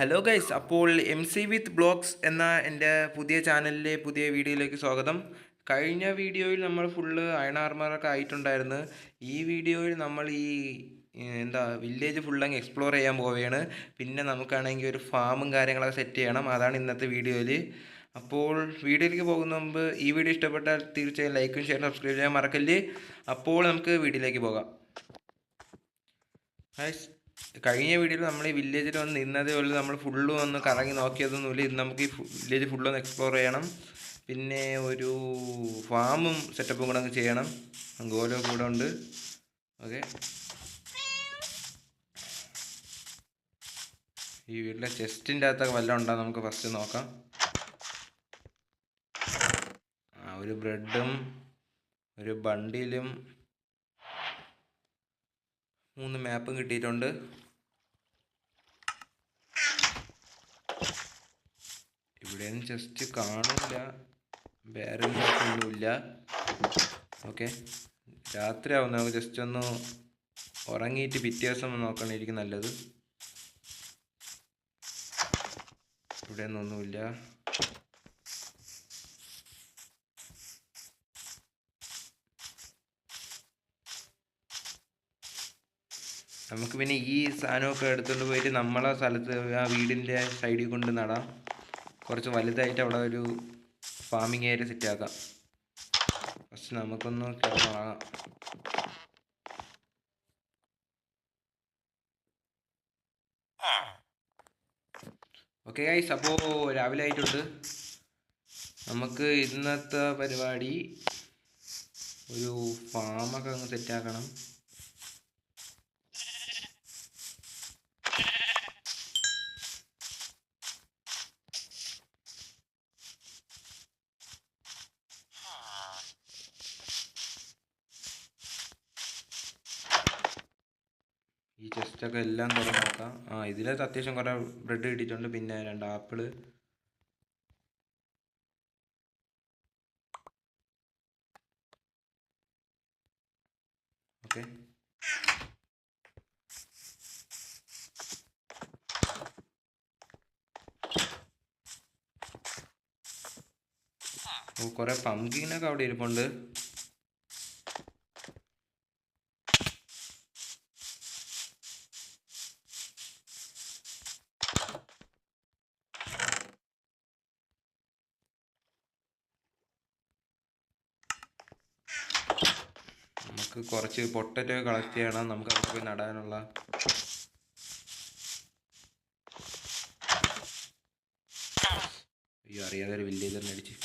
Hello guys, അപ്പോൾ M C with blogs എന്ന എൻ്റെ പുതിയ ചാനലിലെ പുതിയ വീഡിയോയിലേക്ക് സ്വാഗതം. കഴിഞ്ഞ വീഡിയോയിൽ നമ്മൾ ഫുള്ള് അയൺ ആർമറൊക്കെ ആയിട്ടുണ്ടായിരുന്നു. ഈ വീഡിയോയിൽ നമ്മൾ വില്ലേജ് ഫുള്ളങ്ങ് എക്സ്പ്ലോർ ചെയ്യാൻ പോവുകയാണ്. പിന്നെ നമുക്കാണെങ്കിൽ ഒരു ഫാമും കാര്യങ്ങളൊക്കെ സെറ്റ് ചെയ്യണം. അതാണ് ഇന്നത്തെ വീഡിയോയിൽ. അപ്പോൾ വീഡിയോയിലേക്ക് പോകുന്ന മുമ്പ് ഈ വീഡിയോ ഇഷ്ടപ്പെട്ടാൽ തീർച്ചയായും ലൈക്കും ഷെയറും സബ്സ്ക്രൈബ് ചെയ്യാൻ മറക്കല്ലേ. അപ്പോൾ നമുക്ക് വീഡിയോയിലേക്ക് പോകാം. കഴിഞ്ഞ വീഡിയോയിൽ നമ്മൾ ഈ വില്ലേജിൽ വന്ന് നിന്നതേ ഉള്ളൂ. നമ്മൾ ഫുള്ളും ഒന്ന് കറങ്ങി നോക്കിയതൊന്നുമില്ല. ഇന്ന് നമുക്ക് ഈ വില്ലേജ് ഫുള്ളൊന്ന് എക്സ്പ്ലോർ ചെയ്യണം. പിന്നെ ഒരു ഫാമും സെറ്റപ്പും കൂടെ അങ്ങ് ചെയ്യണം. ഗോലോ കൂടെ ഉണ്ട്. ഓക്കെ, ഈ വീട്ടിലെ ചെസ്റ്റിൻ്റെ അകത്തൊക്കെ വല്ലതും ഉണ്ടോ നമുക്ക് ഫസ്റ്റ് നോക്കാം. ഒരു ബ്രെഡും ഒരു ബണ്ടിലും 3 മാപ്പും കിട്ടിയിട്ടുണ്ട്. ഇവിടെയൊന്നും ജസ്റ്റ് കാണില്ല, വേറെ ഒന്നുമില്ല. ഓക്കെ, രാത്രിയാവും. നമുക്ക് ജസ്റ്റ് ഒന്ന് ഉറങ്ങിയിട്ട് പിറ്റേ ദിവസം നോക്കണമായിരിക്കും നല്ലത്. ഇവിടെ ഒന്നുമില്ല. നമുക്ക് പിന്നെ ഈ സാധനമൊക്കെ എടുത്തുകൊണ്ട് പോയിട്ട് നമ്മളെ സ്ഥലത്ത് ആ വീടിൻ്റെ സൈഡിൽ കൊണ്ട് നടാം. കുറച്ച് വലുതായിട്ട് അവിടെ ഒരു ഫാമിംഗ് ഏരിയ സെറ്റ് ആക്കാം. ഫസ്റ്റ് നമുക്കൊന്ന് കിടന്നുറങ്ങാം. ഓക്കെ ഗൈസ്, അപ്പോൾ രാവിലെ ആയിട്ടുണ്ട്. നമുക്ക് ഇന്നത്തെ പരിപാടി ഒരു ഫാമൊക്കെ അങ്ങ് സെറ്റാക്കണം. ഈ ചെസ്റ്റൊക്കെ എല്ലാം തുറന്ന് നോക്കാം. ഇതിനകത്ത് അത്യാവശ്യം കുറേ ബ്രെഡ് കിട്ടിയിട്ടുണ്ട്. പിന്നെ 2 ആപ്പിള്. ഓക്കെ, കുറേ പംകിനൊക്കെ അവിടെ ഇരിപ്പുണ്ട്. നമുക്ക് കുറച്ച് പൊട്ടറ്റോ കളക്ട് ചെയ്യണം. നമുക്ക് അവിടെ പോയി നടാനുള്ള. അയ്യോ, അറിയാതെ ഒരു വില്ലേജറിനെ അടിച്ച്.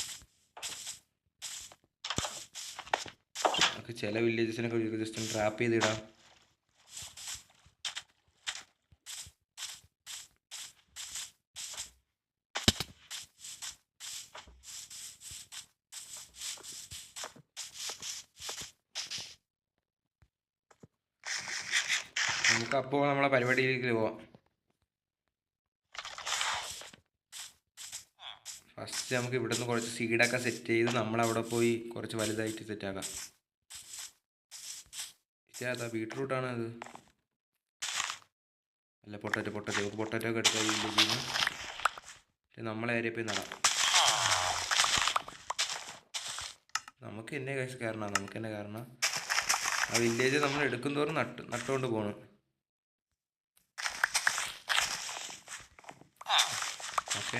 നമുക്ക് ചില വില്ലേജസിനൊക്കെ ജസ്റ്റ് ഒന്ന് ട്രാപ്പ് ചെയ്തിടാം. നമുക്കപ്പോൾ നമ്മളെ പരിപാടിയിലേക്ക് പോവാം. ഫസ്റ്റ് നമുക്ക് ഇവിടെ നിന്ന് കുറച്ച് സീഡൊക്കെ സെറ്റ് ചെയ്ത് നമ്മളവിടെ പോയി കുറച്ച് വലുതായിട്ട് സെറ്റാക്കാം. ഇതാ ബീട്രൂട്ടാണ് അത്. അല്ല, പൊട്ടറ്റോ ഒക്കെ എടുക്കാം. ഈ വില്ലേജിൽ നിന്ന് നമ്മളെ ഏരിയ പോയി നടാം. നമുക്ക് തന്നെ കാരണം ആ വില്ലേജ് നമ്മൾ എടുക്കുന്തോറും നട്ടുകൊണ്ട് പോകണം. ഓക്കെ,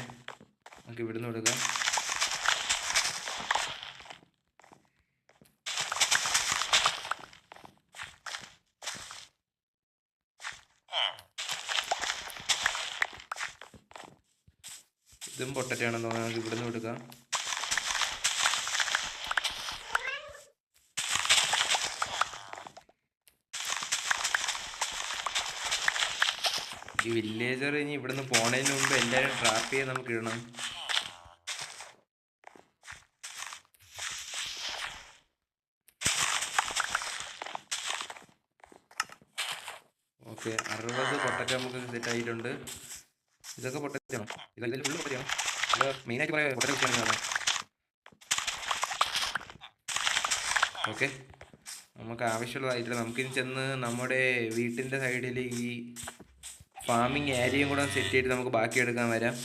നമുക്ക് ഇവിടുന്ന് എടുക്കാം. ഇതും പൊട്ടറ്റാണെന്ന് തോന്നുന്നത്. നമുക്ക് ഇവിടുന്ന് എടുക്കാം. ഈ വില്ലേജർ ഇനി ഇവിടുന്ന് പോണതിന് മുമ്പ് എല്ലാവരും ട്രാപ്പ് ചെയ്യാൻ നമുക്ക് ഇടണം. ഓക്കെ, 60 പൊട്ടറ്റോ നമുക്ക് സെറ്റ് ആയിട്ടുണ്ട്. ഇതൊക്കെ പൊട്ടറ്റാണ്. ഇതിൽ ഫുള്ള് പൊട്ടറ്റാണ്. ഇത് മെയിനായിട്ട് പറയാം പൊട്ടറ്റോ വെച്ചാണ്. ഓക്കെ, നമുക്ക് ആവശ്യമുള്ളതായിട്ടില്ല. നമുക്കിനി ചെന്ന് നമ്മുടെ വീട്ടിൻ്റെ സൈഡിൽ ഈ ഫാമിംഗ് ഏരിയയും കൂടെ സെറ്റ് ചെയ്തിട്ട് നമുക്ക് ബാക്കി എടുക്കാൻ വരാം.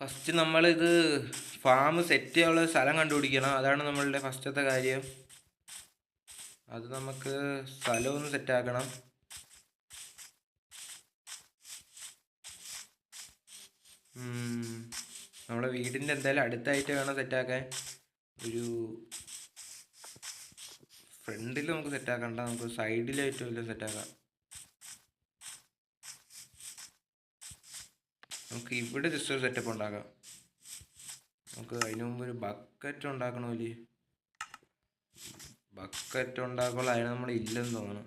ഫസ്റ്റ് നമ്മളിത് ഫാം സെറ്റ് ചെയ്യാനുള്ള സ്ഥലം കണ്ടുപിടിക്കണം. അതാണ് നമ്മളുടെ ഫസ്റ്റത്തെ കാര്യം. അത് നമുക്ക് സ്ഥലമൊന്ന് സെറ്റാക്കണം. നമ്മളെ വീടിൻ്റെ എന്തായാലും അടുത്തായിട്ട് വേണം സെറ്റാക്കാൻ. ഒരു ഫ്രണ്ടിൽ നമുക്ക് സെറ്റാക്കണ്ട, നമുക്ക് സൈഡിലായിട്ട് വല്ലതും സെറ്റാക്കാം. നമുക്ക് ഇവിടെ ജസ്റ്റ് ഒരു സെറ്റപ്പ് ഉണ്ടാക്കാം. നമുക്ക് അതിന് മുമ്പ് ഒരു ബക്കറ്റ് ഉണ്ടാക്കണമല്ലേ. ബക്കറ്റ് ഉണ്ടാക്കുമ്പോൾ അതിന് നമ്മൾ ഇല്ലെന്ന് തോന്നുന്നു.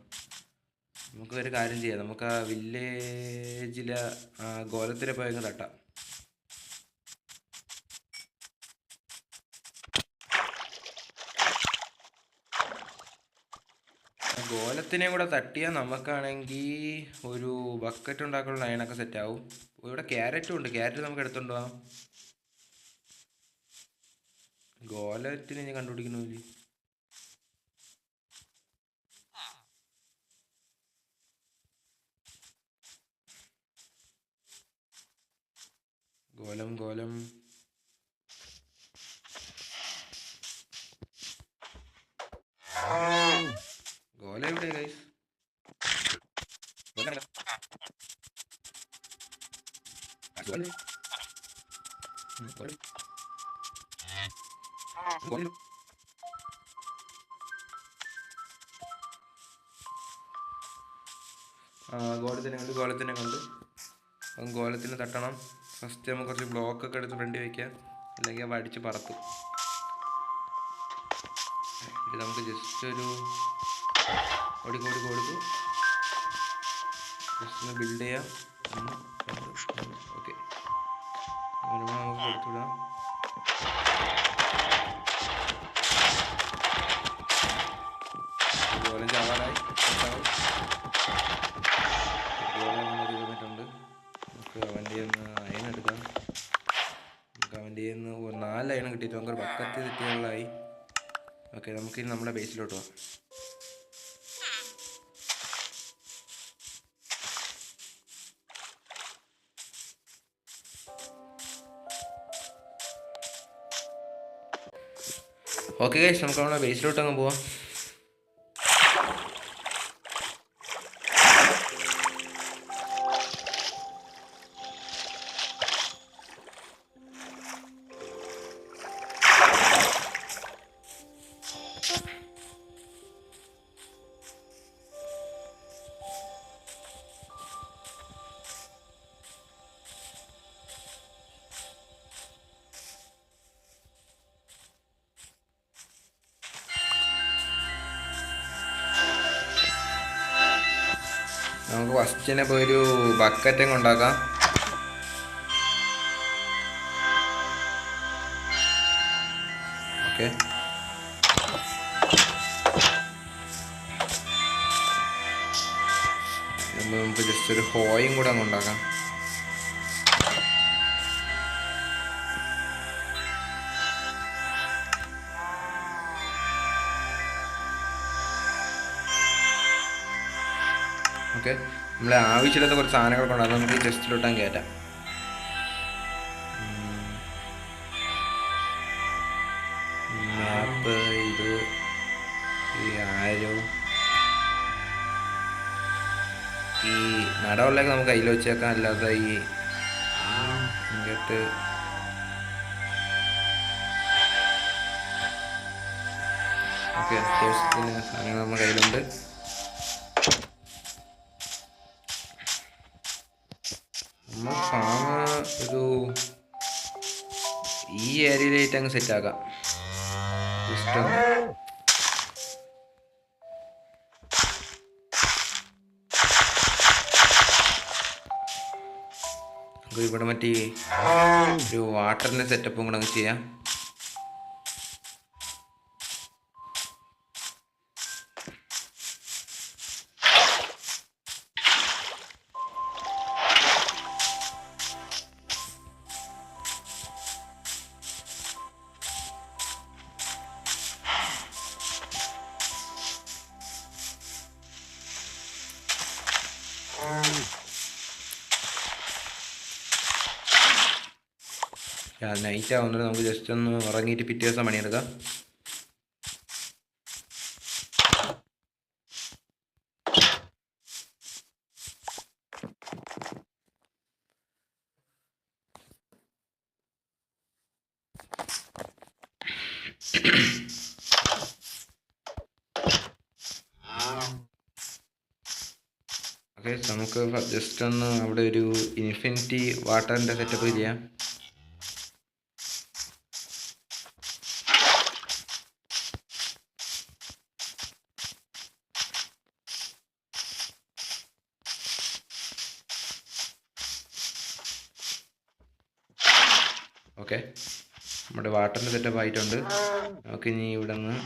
നമുക്ക് ഒരു കാര്യം ചെയ്യാം, നമുക്ക് ആ വില്ലേജിലെ ഗോലത്തിലെ പോയങ്ങ് തട്ടാം. ഗോലത്തിനെ കൂടെ തട്ടിയാൽ നമുക്കാണെങ്കിൽ ഒരു ബക്കറ്റ് ഉണ്ടാക്കാനുള്ള ലൈനൊക്കെ സെറ്റാവും. ഇവിടെ ക്യാരറ്റും ഉണ്ട്, ക്യാരറ്റ് നമുക്ക് എടുത്തോണ്ട് പോവാം. ഗോലറ്റിനെ ഞാൻ കണ്ടുപിടിക്കണമില്ലേ. ഗോലം ഗോലം ഗോല എവിടെ ഗൈസ്? ഗോലത്തിനെ കൊണ്ട് അപ്പം ഗോലത്തിന് തട്ടണം. ഫസ്റ്റ് നമുക്ക് കുറച്ച് ബ്ലോക്കൊക്കെ എടുത്ത് ഫ്രണ്ട് വയ്ക്കാം, അല്ലെങ്കിൽ അവ അടിച്ച് പറക്കും. ഇത് നമുക്ക് ജസ്റ്റ് ഒരു കൊടുക്കും ജസ്റ്റ് ഒന്ന് ബിൽഡ് ചെയ്യാം. ഓക്കെ, വരുമ്പോൾ നമുക്ക് കൊടുത്തുവിടാം. ഗോലം ചാവാറായി ഇരുന്നിട്ടുണ്ട്. നമുക്ക് അവൻ്റെ അയണെടുക്കാം. നമുക്ക് അവൻ്റെ 4 അയണം കിട്ടിയിട്ട് നമുക്കൊരു ബക്കറ്റ് തെറ്റിയുള്ളതായി. ഓക്കെ, നമുക്കിനി നമ്മുടെ ബേസിലോട്ട് പോകാം. ഓക്കെ ഗൈസ്, നമുക്ക് നമ്മുടെ ബേസിലോട്ട് അങ്ങ് പോവാം. നമുക്ക് ഫസ്റ്റിനെ പോയി ഒരു ബക്കറ്റങ്ങ് ഉണ്ടാക്കാം. ഓക്കെ, നമുക്ക് ജസ്റ്റ് ഒരു ഹോയും കൂടെ അങ്ങ് ഉണ്ടാക്കാം. ഓക്കെ, നമ്മളെ ആവശ്യമില്ലാത്ത കുറച്ച് സാധനങ്ങളൊക്കെ ഉണ്ട്, അത് നമുക്ക് ചെസ്റ്റിലോട്ടാൻ കയറ്റാം. മാപ്പ്, ഇത് ഈ ആരോ, ഈ നടവുള്ളതൊക്കെ നമുക്ക് കയ്യിൽ വെച്ചേക്കാം. അല്ലാതെ ഈ ഇങ്ങോട്ട് ഓക്കെ, അത്യാവശ്യത്തിന് സാധനങ്ങൾ നമ്മുടെ കയ്യിലുണ്ട്. നമ്മൾ ഫാം ഒരു ഈ ഏരിയയിലായിട്ട് അങ്ങ് സെറ്റാക്കാം. ജസ്റ്റ് ഇവിടെ മറ്റേ ഒരു വാട്ടറിൻ്റെ സെറ്റപ്പും കൂടെ അങ്ങ് ചെയ്യാം. നൈറ്റ് ആവുന്നത് നമുക്ക് ജസ്റ്റ് ഒന്ന് ഉറങ്ങിയിട്ട് പിറ്റേ ദിവസം പണിയെടുക്കാം. ഓക്കെ, നമുക്ക് ജസ്റ്റ് ഒന്ന് അവിടെ ഒരു ഇൻഫിനിറ്റി വാട്ടറിൻ്റെ സെറ്റപ്പ് ചെയ്യാം. ഓക്കെ, നമ്മുടെ വാട്ടറിൻ്റെ സെറ്റപ്പ് ആയിട്ടുണ്ട്. നമുക്ക് ഇനി ഇവിടെ നിന്ന്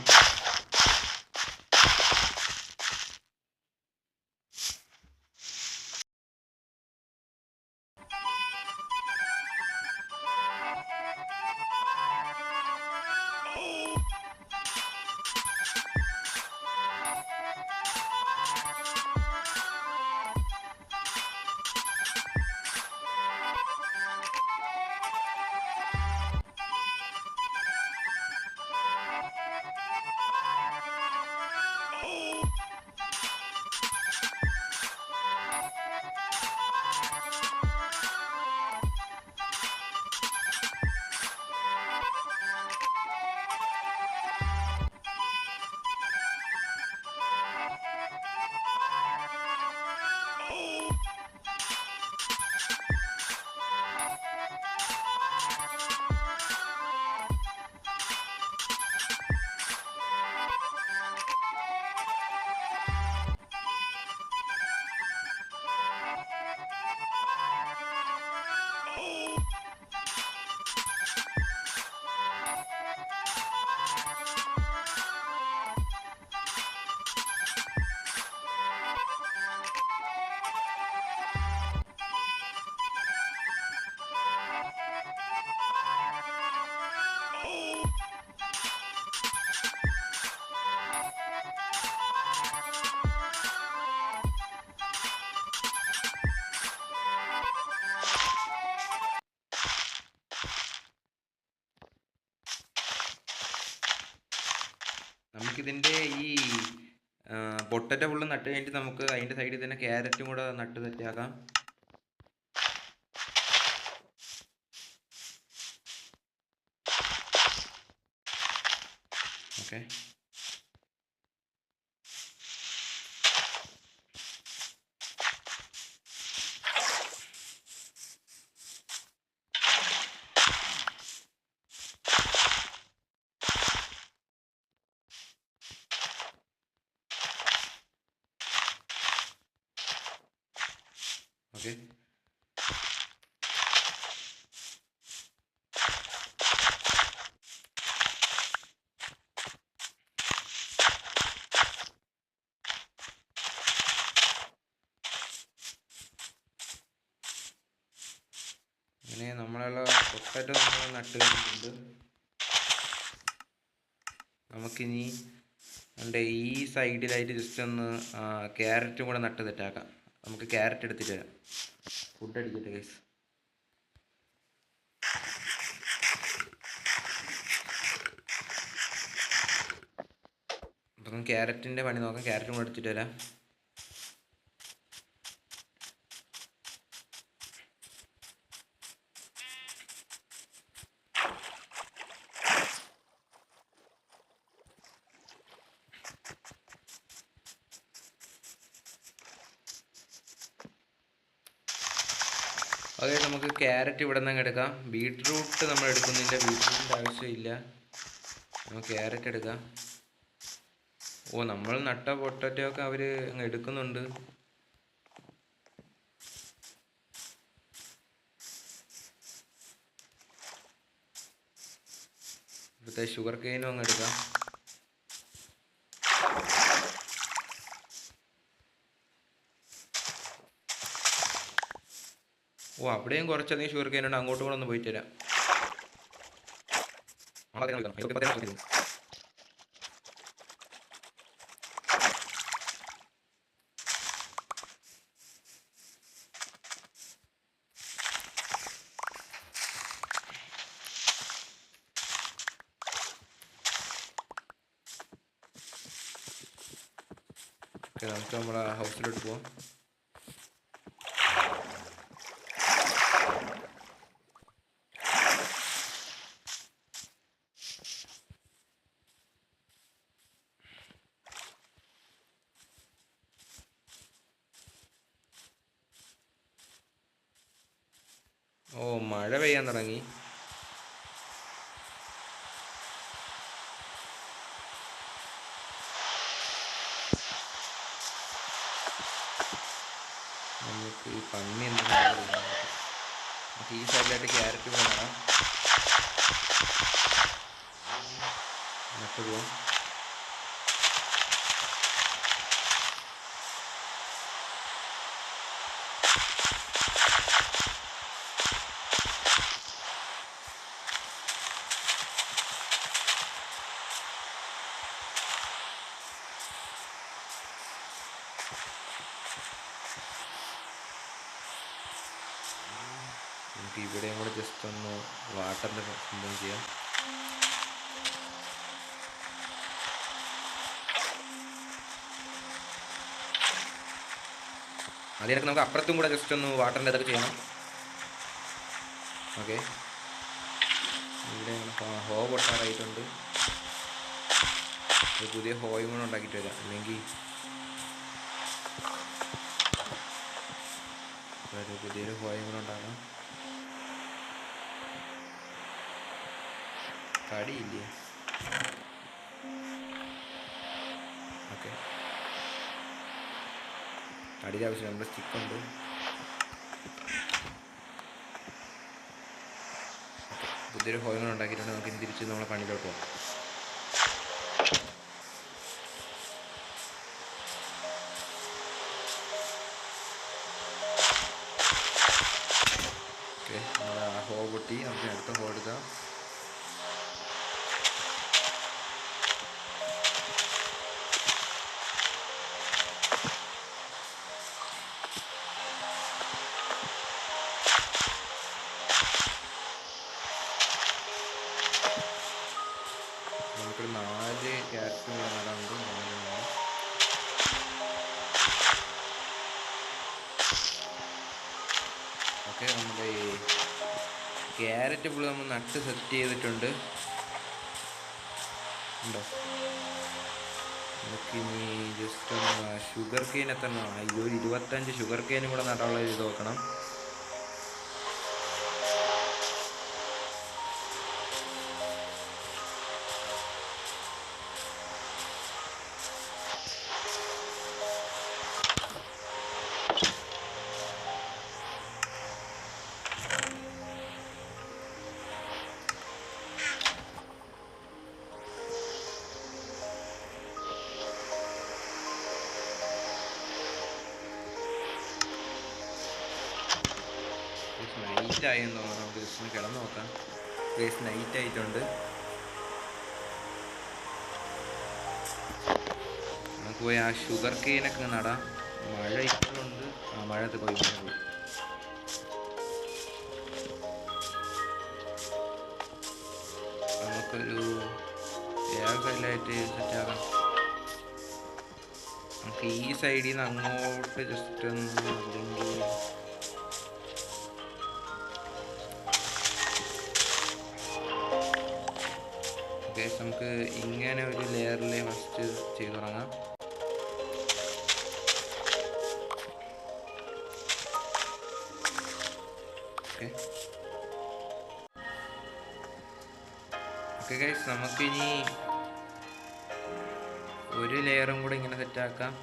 നമുക്കിതിൻ്റെ ഈ പൊട്ടറ്റോ ഫുള്ള് നട്ട് കഴിഞ്ഞിട്ട് നമുക്ക് അതിൻ്റെ സൈഡിൽ തന്നെ ക്യാരറ്റും കൂടെ നട്ട് സെറ്റാക്കാം. Okay, okay. അങ്ങനെ നമ്മളുള്ള പൊട്ടാറ്റോ നമ്മൾ നട്ട് കഴിഞ്ഞിട്ടുണ്ട്. നമുക്കിനി അതിൻ്റെ ഈ സൈഡിലായിട്ട് ജസ്റ്റ് ഒന്ന് ക്യാരറ്റും കൂടെ നട്ട് സെറ്റാക്കാം. നമുക്ക് ക്യാരറ്റ് എടുത്തിട്ട് വരാം. ഫുഡ് അടിക്കട്ടെ ഗൈസ്. അപ്പം ക്യാരറ്റിൻ്റെ പണി നോക്കാം. ക്യാരറ്റും കൂടെ എടുത്തിട്ട് വരാം. ഓക്കെ, നമുക്ക് ക്യാരറ്റ് ഇവിടെ നിന്ന് എടുക്കാം. ബീട്രൂട്ട് നമ്മൾ എടുക്കുന്നില്ല, ബീട്രൂട്ടിൻ്റെ ആവശ്യമില്ല. നമുക്ക് ക്യാരറ്റ് എടുക്കാം. ഓ, നമ്മൾ നട്ട പൊട്ടറ്റോ ഒക്കെ അവർ അങ്ങ് എടുക്കുന്നുണ്ട്. ഇവിടുത്തെ ഷുഗർ കെയിനും അങ്ങ് എടുക്കാം. ഓ, അവിടെയും കുറച്ചധികം ഷുഗർ കെയിൻ ഉണ്ട്. അങ്ങോട്ടും കൂടെ ഒന്ന് പോയിട്ട് തരാം. ഓക്കെ, നമുക്ക് നമ്മുടെ ഹൗസിലോട്ട് പോവാം. ഓ, മഴ പെയ്യാൻ തുടങ്ങി. നമുക്ക് ഈ പന്നി എന്തെങ്കിലും നമുക്ക് ഈ സൈഡിലായിട്ട് ക്യാരറ്റ് പോകാം. നട്ട് പോവാം. നമുക്ക് ഇവിടെയും കൂടെ ജസ്റ്റ് ഒന്ന് വാട്ടറിൻ്റെ സംഭവം ചെയ്യാം. അതിനൊക്കെ നമുക്ക് അപ്പുറത്തും കൂടെ ജസ്റ്റ് ഒന്ന് വാട്ടറിൻ്റെ ഇതൊക്കെ ചെയ്യണം. ഓക്കെ, ഇവിടെ ഹോ പൊട്ടാറായിട്ടുണ്ട്. പുതിയ ഹോയും കൂടെ ഉണ്ടാക്കിയിട്ട് വരാം, അല്ലെങ്കിൽ പുതിയൊരു ഹോയും കൂടെ ഉണ്ടാക്കാം. കടിയില്ലേ? ഓക്കെ, കടിയുടെ ആവശ്യം നമ്മുടെ സ്റ്റിക്കുണ്ട്. പുതിയൊരു ഹോയും കൂടെ ഉണ്ടാക്കിയിട്ടുണ്ട്. നമുക്ക് ഇനി തിരിച്ച് നമ്മളെ പണിയിലോട്ട് പോകാം. ഓക്കെ, നമ്മുടെ ആ ഹോ പൊട്ടി. നമുക്ക് അടുത്ത ഹോ എടുക്കാം. നമുക്കൊരു 4 ക്യാരറ്റ് നടാറുണ്ട്. 4. ഓക്കെ, നമ്മുടെ ഈ ക്യാരറ്റ് ഫുള്ള് നമ്മൾ നട്ട് സെറ്റ് ചെയ്തിട്ടുണ്ട്. ഉണ്ടോ? നമുക്കിനി ജസ്റ്റ് ഒന്ന് ഷുഗർ കെയിൻ എത്ര ഒരു 25 ഷുഗർ കെയിനും കൂടെ നടാനുള്ള ഇത് നോക്കണം. നൈറ്റ് ആയെന്ന് തോന്നുന്നു. നമുക്ക് ജസ്റ്റ് കിടന്ന് നോക്കാം. നൈറ്റ് ആയിട്ടുണ്ട്. നമുക്ക് പോയി ആ ഷുഗർ കെയിനൊക്കെ നടാം. മഴ ഇപ്പോഴുണ്ട്. ആ മഴത്ത് പോയി നമുക്കൊരു സൈഡിലായിട്ട് സെറ്റാക്കാം. നമുക്ക് ഈ സൈഡിൽ നിന്ന് അങ്ങോട്ട് ജസ്റ്റ് ഒന്ന് അല്ലെങ്കിൽ നമുക്ക് ഇങ്ങനെ ഒരു ലെയറിലെ ഫസ്റ്റ് ചെയ്ത് തുടങ്ങാം. ഓക്കെ ഗൈസ്, നമുക്കിനി ഒരു ലെയറും കൂടെ ഇങ്ങനെ സെറ്റാക്കാം.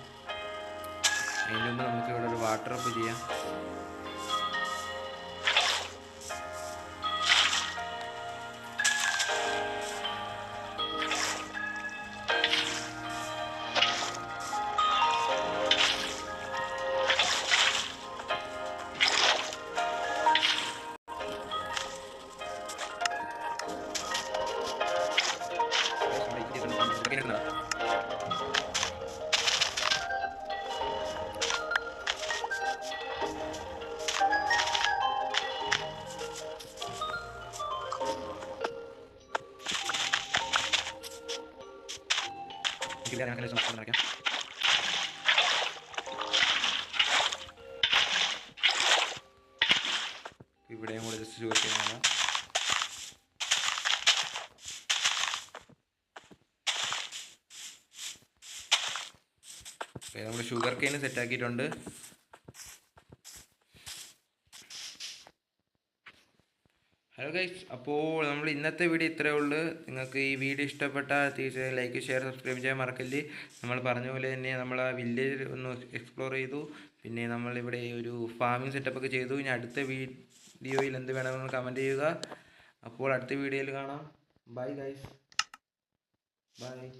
അതിന് മുമ്പ് നമുക്ക് ഇവിടെ ഒരു വാട്ടർ അപ്പ് ചെയ്യാം. ഇവിടെയും കൂടെ ജസ്റ്റ് ഷുഗർ കെയിൻ കാണാം. നമ്മൾ ഷുഗർ കെയിൻ സെറ്റാക്കിയിട്ടുണ്ട്. ഹലോ ഗൈസ്, അപ്പോൾ നമ്മൾ ഇന്നത്തെ വീഡിയോ ഇത്രയേ ഉള്ളൂ. നിങ്ങൾക്ക് ഈ വീഡിയോ ഇഷ്ടപ്പെട്ടാൽ തീർച്ചയായും ലൈക്ക്, ഷെയർ, സബ്സ്ക്രൈബ് ചെയ്യാൻ മറക്കല്ലേ. നമ്മൾ പറഞ്ഞ പോലെ തന്നെ നമ്മൾ ആ വില്ലേജ് ഒന്ന് എക്സ്പ്ലോർ ചെയ്തു. പിന്നെ നമ്മളിവിടെ ഒരു ഫാമിംഗ് സെറ്റപ്പൊക്കെ ചെയ്തു. ഇനി അടുത്ത വീഡിയോയിൽ എന്ത് വേണമെന്ന് കമൻറ്റ് ചെയ്യുക. അപ്പോൾ അടുത്ത വീഡിയോയിൽ കാണാം. Bye guys, by.